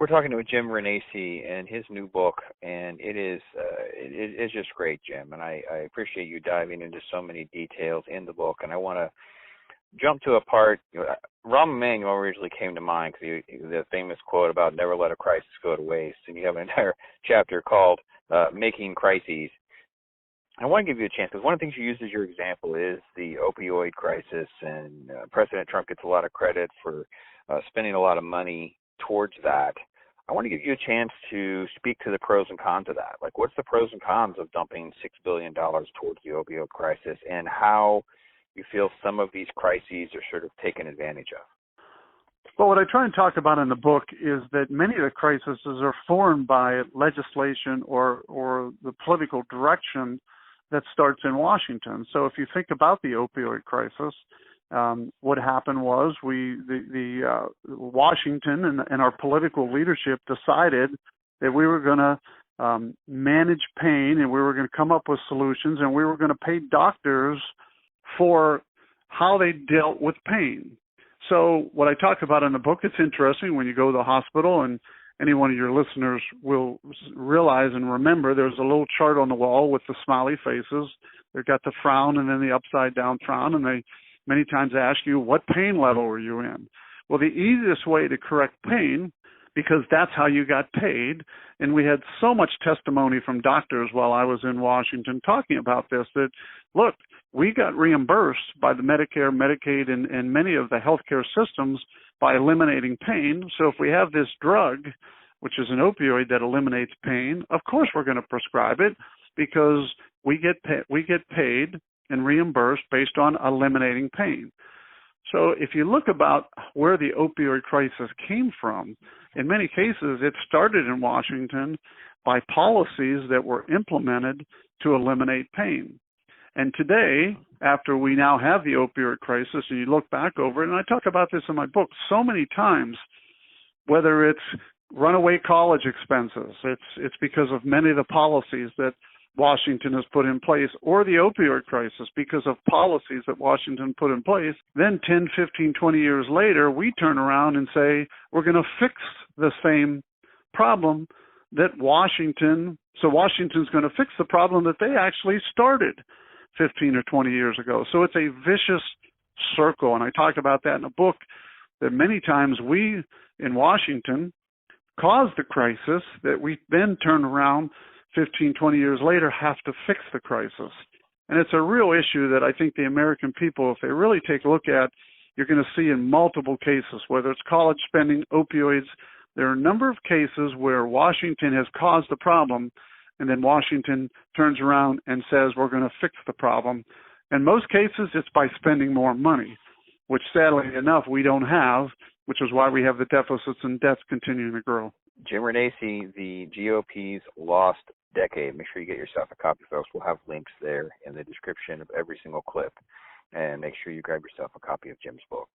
We're talking to Jim Renacci and his new book, and it's just great, Jim. And I appreciate you diving into so many details in the book. And I want to jump to a part. Rahm Emanuel originally came to mind because the famous quote about "never let a crisis go to waste," and you have an entire chapter called "Making Crises." I want to give you a chance because one of the things you use as your example is the opioid crisis, and President Trump gets a lot of credit for spending a lot of money towards that. I want to give you a chance to speak to the pros and cons of that. Like, what's the pros and cons of dumping $6 billion towards the opioid crisis, and how you feel some of these crises are sort of taken advantage of? Well, what I try and talk about in the book is that many of the crises are formed by legislation or the political direction that starts in Washington. So if you think about the opioid crisis, what happened was Washington and our political leadership decided that we were going to manage pain, and we were going to come up with solutions, and we were going to pay doctors for how they dealt with pain. So what I talk about in the book, it's interesting when you go to the hospital, and any one of your listeners will realize and remember there's a little chart on the wall with the smiley faces. They've got the frown and then the upside down frown, and they many times ask you, what pain level are you in? Well, the easiest way to correct pain, because that's how you got paid, and we had so much testimony from doctors while I was in Washington talking about this, that, look, we got reimbursed by the Medicare, Medicaid, and many of the healthcare systems by eliminating pain. So if we have this drug, which is an opioid that eliminates pain, of course we're going to prescribe it because we get paid and reimbursed based on eliminating pain. So if you look about where the opioid crisis came from, in many cases it started in Washington by policies that were implemented to eliminate pain. And today, after we now have the opioid crisis, and you look back over it, and I talk about this in my book so many times, whether it's runaway college expenses, it's because of many of the policies that Washington has put in place, or the opioid crisis because of policies that Washington put in place. Then 10, 15, 20 years later, we turn around and say, we're going to fix the same problem that Washington's going to fix the problem that they actually started 15 or 20 years ago. So it's a vicious circle, and I talk about that in the book, that many times we in Washington caused the crisis that we then turn around 15, 20 years later have to fix the crisis. And it's a real issue that I think the American people, if they really take a look at, you're going to see in multiple cases, whether it's college spending, opioids. There are a number of cases where Washington has caused the problem, and then Washington turns around and says, we're going to fix the problem. In most cases, it's by spending more money, which sadly enough we don't have, which is why we have the deficits and debts continuing to grow. Jim Renacci, the GOP's Lost Decade. Make sure you get yourself a copy, folks. We'll have links there in the description of every single clip. And make sure you grab yourself a copy of Jim's book.